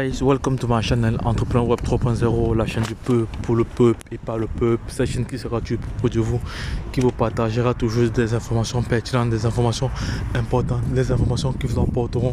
Guys, welcome to my channel Entrepreneur Web 3.0, la chaîne du peuple, pour le peuple et par le peuple. Cette chaîne qui sera toujours pour de vous, qui vous partagera toujours des informations pertinentes, des informations importantes, des informations qui vous apporteront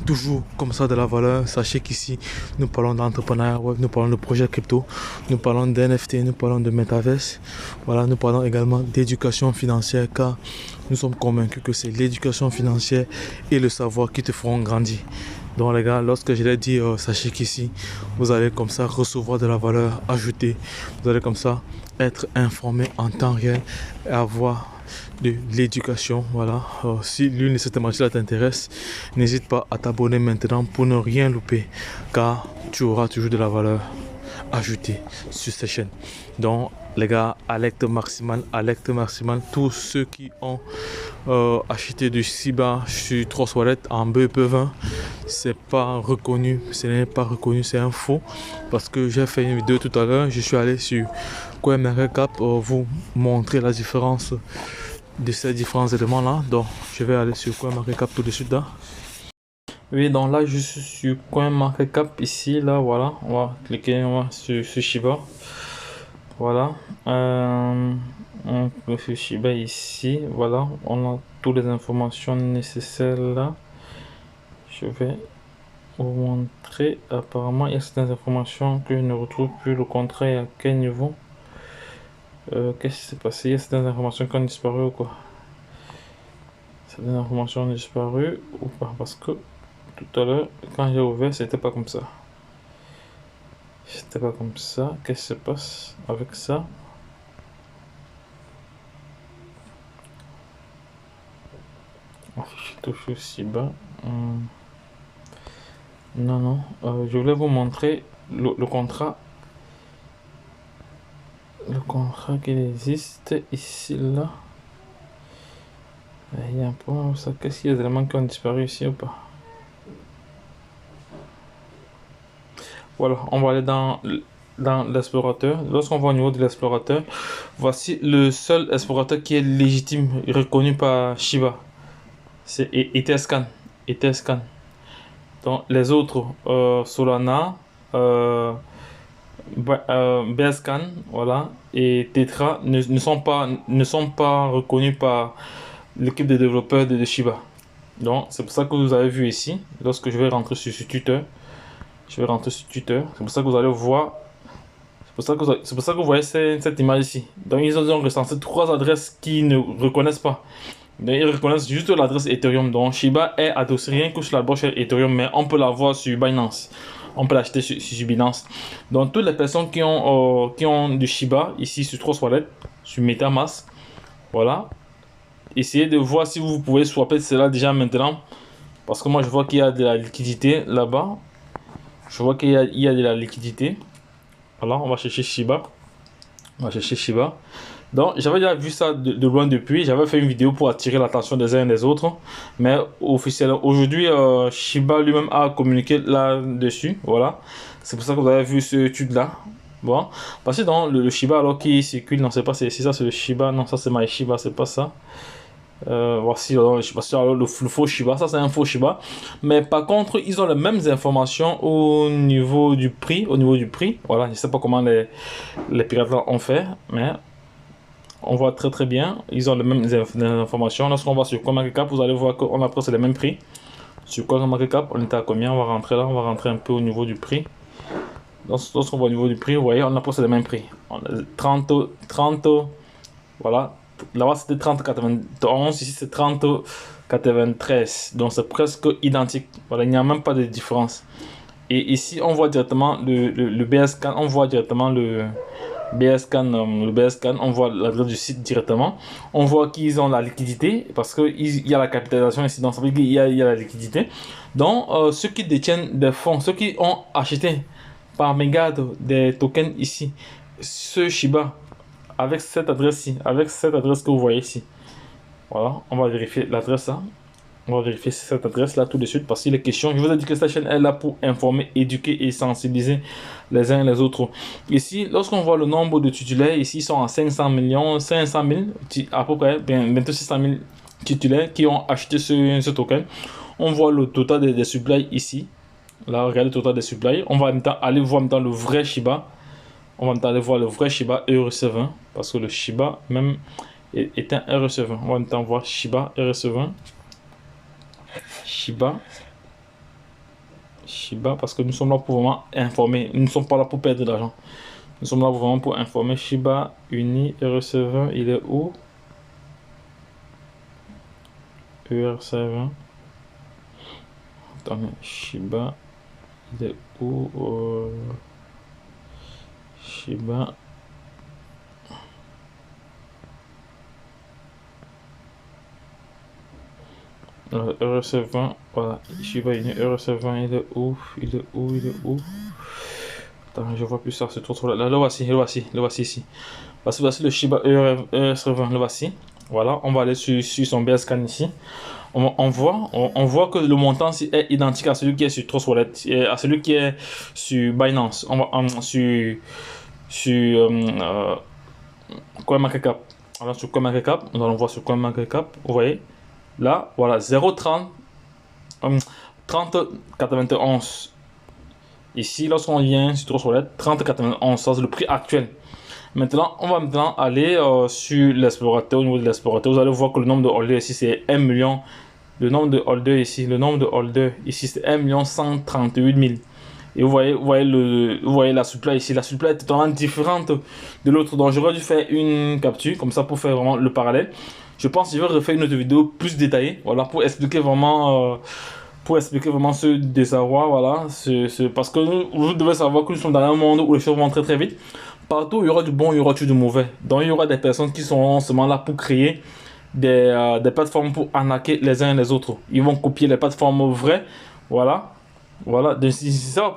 toujours comme ça de la valeur. Sachez qu'ici, nous parlons d'entrepreneuriat web, nous parlons de projets crypto, nous parlons d'NFT, nous parlons de Metaverse. Voilà, nous parlons également d'éducation financière car nous sommes convaincus que c'est l'éducation financière et le savoir qui te feront grandir. Donc les gars, lorsque je l'ai dit, sachez qu'ici, vous allez comme ça recevoir de la valeur ajoutée. Vous allez comme ça être informé en temps réel et avoir de l'éducation. Voilà. Si l'une de ces thématiques t'intéresse, n'hésite pas à t'abonner maintenant pour ne rien louper, car tu auras toujours de la valeur ajoutée sur cette chaîne. Donc les gars, alerte maximale, tous ceux qui ont acheté du Shiba sur Trust Wallet en BEP20, c'est pas reconnu, ce n'est pas reconnu, c'est un faux, parce que j'ai fait une vidéo tout à l'heure, je suis allé sur CoinMarketCap vous montrer la différence de ces différents éléments là. Donc je vais aller sur CoinMarketCap tout de suite là. Oui, donc là je suis sur CoinMarketCap ici, là voilà, on va cliquer sur Shiba. Voilà, on peut sur Shiba ici, voilà, on a toutes les informations nécessaires là. Je vais vous montrer, apparemment il y a certaines informations que je ne retrouve plus, le contrat est à quel niveau, qu'est-ce qui s'est passé, il y a certaines informations qui ont disparu ou quoi, certaines informations ont disparu ou pas, parce que tout à l'heure quand j'ai ouvert c'était pas comme ça, qu'est-ce qui se passe avec ça? Je touche aussi bas. Non, je voulais vous montrer le contrat. Le contrat qui existe ici, là. Il y a un point où ça. Qu'est-ce qu'il y a des éléments qui ont disparu ici ou pas? Voilà, on va aller dans l'explorateur. Lorsqu'on va au niveau de l'explorateur, voici le seul explorateur qui est légitime, reconnu par Shiba. C'est Etherscan. Donc les autres, Solana, Bearscan, voilà, et Tetra ne sont pas reconnus par l'équipe de développeurs de Shiba. Donc c'est pour ça que vous avez vu ici, lorsque je vais rentrer sur Twitter, c'est pour ça que vous allez voir, c'est pour ça que vous voyez cette image ici. Donc ils ont recensé 3 adresses qui ne reconnaissent pas. Donc, ils reconnaissent juste l'adresse Ethereum. Donc Shiba est adossé rien que sur la blockchain Ethereum, mais on peut la voir sur Binance. On peut l'acheter sur Binance. Donc toutes les personnes qui ont du Shiba ici sur Trust Wallet, sur MetaMask, voilà. Essayez de voir si vous pouvez swapper cela déjà maintenant. Parce que moi je vois qu'il y a de la liquidité là-bas. Il y a de la liquidité. Voilà, on va chercher Shiba. Donc j'avais déjà vu ça de loin depuis, j'avais fait une vidéo pour attirer l'attention des uns et des autres, mais officiellement aujourd'hui Shiba lui-même a communiqué là-dessus, voilà, c'est pour ça que vous avez vu ce étude là. Bon, parce que dans le Shiba alors qui circule, non c'est pas c'est ça, c'est le Shiba, non ça c'est my Shiba, c'est pas ça. Voici le faux Shiba, ça c'est un faux Shiba, mais par contre ils ont les mêmes informations au niveau du prix, voilà, je sais pas comment les pirates ont fait, mais on voit très bien, ils ont les mêmes informations. Lorsqu'on va sur CoinMarketCap, vous allez voir qu'on a presque les mêmes prix. Sur CoinMarketCap, on était à combien? On va rentrer là, on va rentrer un peu au niveau du prix. Lorsqu'on va au niveau du prix, vous voyez, on a presque les mêmes prix. On a 30, voilà. Là-bas c'était 30,91, ici c'est 30,93. Donc c'est presque identique. Voilà, il n'y a même pas de différence. Et ici on voit directement le BScan, on voit directement le BScan, on voit l'adresse du site directement. On voit qu'ils ont la liquidité parce qu'il y a la capitalisation ici, donc ça veut dire qu'il y a la liquidité. Donc, ceux qui détiennent des fonds, ceux qui ont acheté par mégarde des tokens ici, ce Shiba, avec cette adresse-ci, avec cette adresse que vous voyez ici. Voilà, on va vérifier l'adresse là. On va vérifier cette adresse là tout de suite parce qu'il est question. Je vous ai dit que cette chaîne est là pour informer, éduquer et sensibiliser les uns et les autres. Ici, lorsqu'on voit le nombre de titulaires, ici ils sont à 500 000, à peu près, bientôt 600 000 titulaires qui ont acheté ce token. On voit le total des supplies ici. Là, regardez le total des supply. On va en même temps aller voir en même temps le vrai Shiba. On va en même temps aller voir le vrai Shiba RS20. Parce que le Shiba même est un RS20. On va en même temps voir Shiba RS20. Shiba, parce que nous sommes là pour vraiment informer. Nous ne sommes pas là pour perdre de l'argent. Nous sommes là vraiment pour informer. Shiba Uni RS20, il est où? ERC20. Attendez, Shiba, il est où? Shiba. ERC20, voilà. Shiba Inu ERC20, il est où? Il est où? Il est où? Attends, je vois plus ça, c'est trop là. Le voici ici. Voici le Shiba ERC20, le voici. Voilà, on va aller sur son BS scan ici. On voit que le montant est identique à celui qui est sur Trust Wallet, à celui qui est sur Binance. On va sur CoinMarketCap. Alors sur CoinMarketCap, nous allons voir sur CoinMarketCap. Vous voyez là, voilà 0,30 30,91. Ici, lorsqu'on vient sur Trust Wallet, 30,91, ça c'est le prix actuel. Maintenant, on va maintenant aller sur l'explorateur. Au niveau de l'explorateur, vous allez voir que le nombre de holders ici c'est 1 million. Le nombre de holders ici, c'est 1 138 000. Et vous voyez la supply ici. La supply est totalement différente de l'autre. Donc j'aurais dû faire une capture comme ça pour faire vraiment le parallèle. Je pense que je vais refaire une autre vidéo plus détaillée, voilà, pour expliquer vraiment ce désarroi, voilà, parce que vous devez savoir que nous sommes dans un monde où les choses vont très très vite. Partout, il y aura du bon, il y aura du mauvais. Donc, il y aura des personnes qui sont seulement là pour créer des plateformes pour arnaquer les uns et les autres. Ils vont copier les plateformes vraies. Voilà. Voilà. Je ne sais pas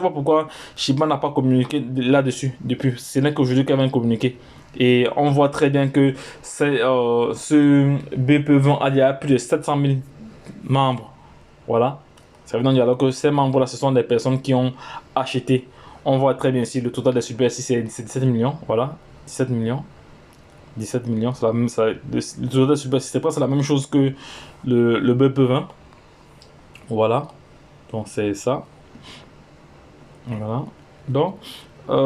pourquoi Shiba n'a pas communiqué là-dessus depuis. Ce n'est qu'aujourd'hui qu'elle va communiquer. Et on voit très bien que ce BP20 il y a plus de 700 000 membres. Voilà. Ça veut dire que ces membres-là, ce sont des personnes qui ont acheté. On voit très bien ici le total des super ici c'est 17 millions, voilà, 17 millions, c'est la même, le total des super c'est presque la même chose que le BP20, voilà, donc c'est ça, voilà, donc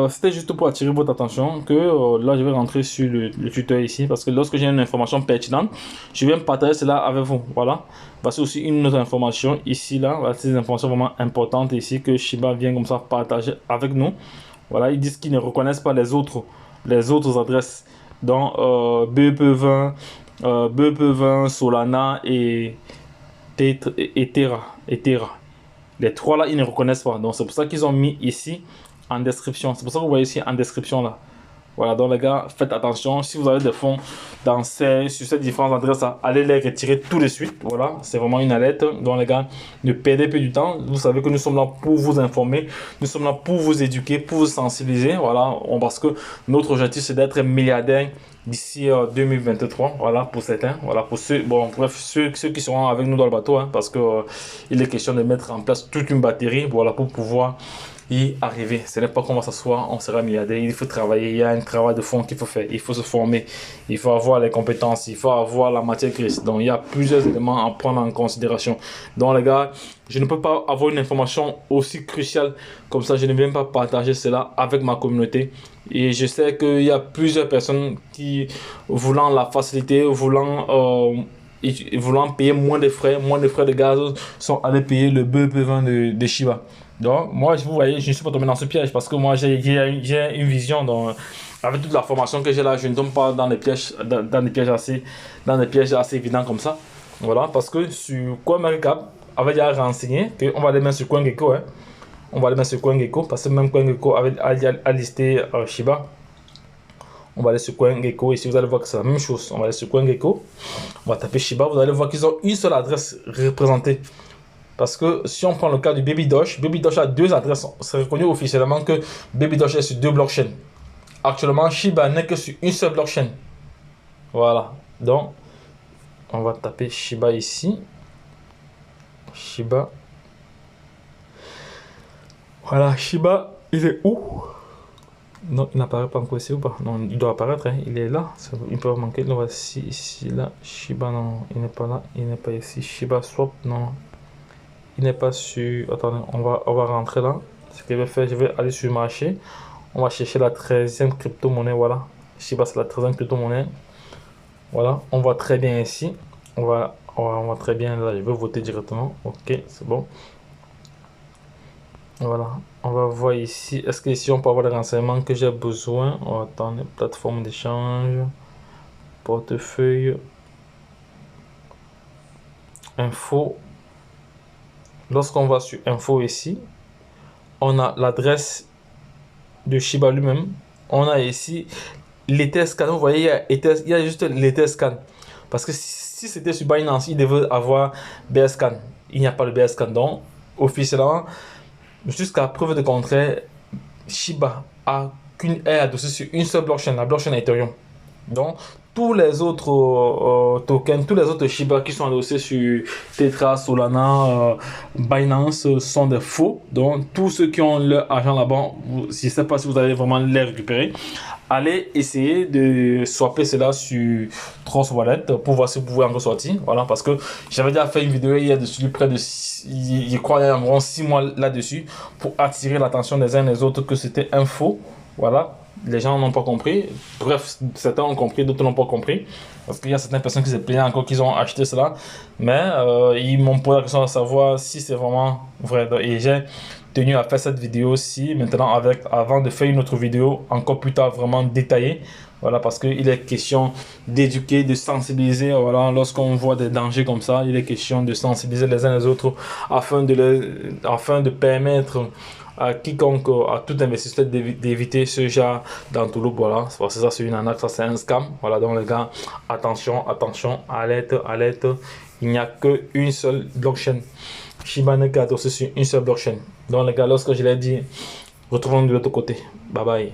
c'était juste pour attirer votre attention que là je vais rentrer sur le tuteur ici parce que lorsque j'ai une information pertinente, je vais me partager cela avec vous, voilà. Voici aussi une autre information ici là, voilà, ces informations vraiment importantes ici que Shiba vient comme ça partager avec nous. Voilà, ils disent qu'ils ne reconnaissent pas les autres adresses dans BEP20, Solana et Terra. Les trois là, ils ne reconnaissent pas. Donc c'est pour ça qu'ils ont mis ici en description. C'est pour ça que vous voyez ici en description là. Voilà, donc les gars, faites attention. Si vous avez des fonds sur ces différentes adresses, allez les retirer tout de suite. Voilà, c'est vraiment une alerte. Donc les gars, ne perdez plus du temps. Vous savez que nous sommes là pour vous informer. Nous sommes là pour vous éduquer, pour vous sensibiliser. Voilà, parce que notre objectif, c'est d'être milliardaire d'ici 2023. Voilà, pour certains. Voilà, pour ceux, bon, bref, ceux qui seront avec nous dans le bateau. Hein, parce que il est question de mettre en place toute une batterie. Voilà, pour pouvoir y arriver. Ce n'est pas qu'on va s'asseoir, on sera milliardaire. Il faut travailler, il y a un travail de fond qu'il faut faire. Il faut se former, il faut avoir les compétences, il faut avoir la matière grise. Donc il y a plusieurs éléments à prendre en considération. Donc les gars, je ne peux pas avoir une information aussi cruciale comme ça. Je ne viens pas partager cela avec ma communauté. Et je sais qu'il y a plusieurs personnes qui, voulant la facilité, voulant payer moins de frais de gaz, sont allés payer le BP20 de Shiba. Donc, moi, vous voyez, je ne suis pas tombé dans ce piège parce que moi, j'ai une vision. Donc, avec toute la formation que j'ai là, je ne tombe pas dans des pièges, dans des pièges assez évidents comme ça. Voilà, parce que sur CoinMarketCap, avait déjà renseigné qu'on va les mettre sur CoinGecko. Hein. On va les mettre sur CoinGecko parce que même CoinGecko a listé Shiba. On va aller sur CoinGecko. Ici, vous allez voir que c'est la même chose. On va aller sur CoinGecko. On va taper Shiba. Vous allez voir qu'ils ont une seule adresse représentée. Parce que si on prend le cas du Baby Doge a deux adresses. C'est reconnu officiellement que Baby Doge est sur deux blockchains. Actuellement, Shiba n'est que sur une seule blockchain. Voilà. Donc, on va taper Shiba ici. Shiba. Voilà, Shiba, il est où? Non, il n'apparaît pas encore ici ou pas? Non, il doit apparaître, hein. Il est là. Il peut manquer. Le voici ici, là. Shiba, non, il n'est pas là. Il n'est pas ici. Shiba Swap, non. il n'est pas sur... Attendez, on va rentrer là. Ce que je vais faire, je vais aller sur le marché. On va chercher la 13e crypto-monnaie, voilà. Shiba, c'est la 13e crypto-monnaie. Voilà, on voit très bien ici. On voit très bien là, je vais voter directement. Ok, c'est bon. Voilà, on va voir ici. Est-ce que ici on peut avoir les renseignements que j'ai besoin? On va attendre, plateforme d'échange, portefeuille, info. Lorsqu'on va sur info ici, on a l'adresse de Shiba lui-même. On a ici l'Etherscan. Vous voyez, il y a juste l'Etherscan. Parce que si c'était sur Binance, il devait avoir BScan. Il n'y a pas de BScan. Donc, officiellement, jusqu'à preuve de contraire, Shiba est adossé sur une seule blockchain, la blockchain Ethereum. Donc, tous les autres tokens, tous les autres Shiba qui sont adossés sur Tetra, Solana, Binance sont des faux. Donc, tous ceux qui ont leur argent là-bas, je ne sais pas si vous allez vraiment les récupérer. Allez essayer de swapper cela sur Trust Wallet pour voir si vous pouvez en ressortir. Voilà, parce que j'avais déjà fait une vidéo il y a dessus près de, je crois, il y a environ 6 mois là-dessus pour attirer l'attention des uns et des autres que c'était un faux. Voilà, les gens n'ont pas compris. Bref, certains ont compris, d'autres n'ont pas compris. Parce qu'il y a certaines personnes qui se plaignent encore qu'ils ont acheté cela. Mais ils m'ont posé la question de savoir si c'est vraiment vrai. Et j'ai tenu à faire cette vidéo-ci maintenant avant de faire une autre vidéo encore plus tard vraiment détaillée. Voilà, parce qu'il est question d'éduquer, de sensibiliser. Voilà, lorsqu'on voit des dangers comme ça, il est question de sensibiliser les uns les autres afin de permettre à quiconque, à tout investisseur d'éviter ce genre d'entourloupe. Voilà, parce que ça c'est une arnaque, ça c'est un scam. Voilà, donc les gars, attention, attention, alerte, alerte. Il n'y a qu'une seule blockchain. Shiba n'est qu'adossé sur une seule blockchain. Donc les gars, lorsque je l'ai dit, retrouvons de l'autre côté. Bye bye.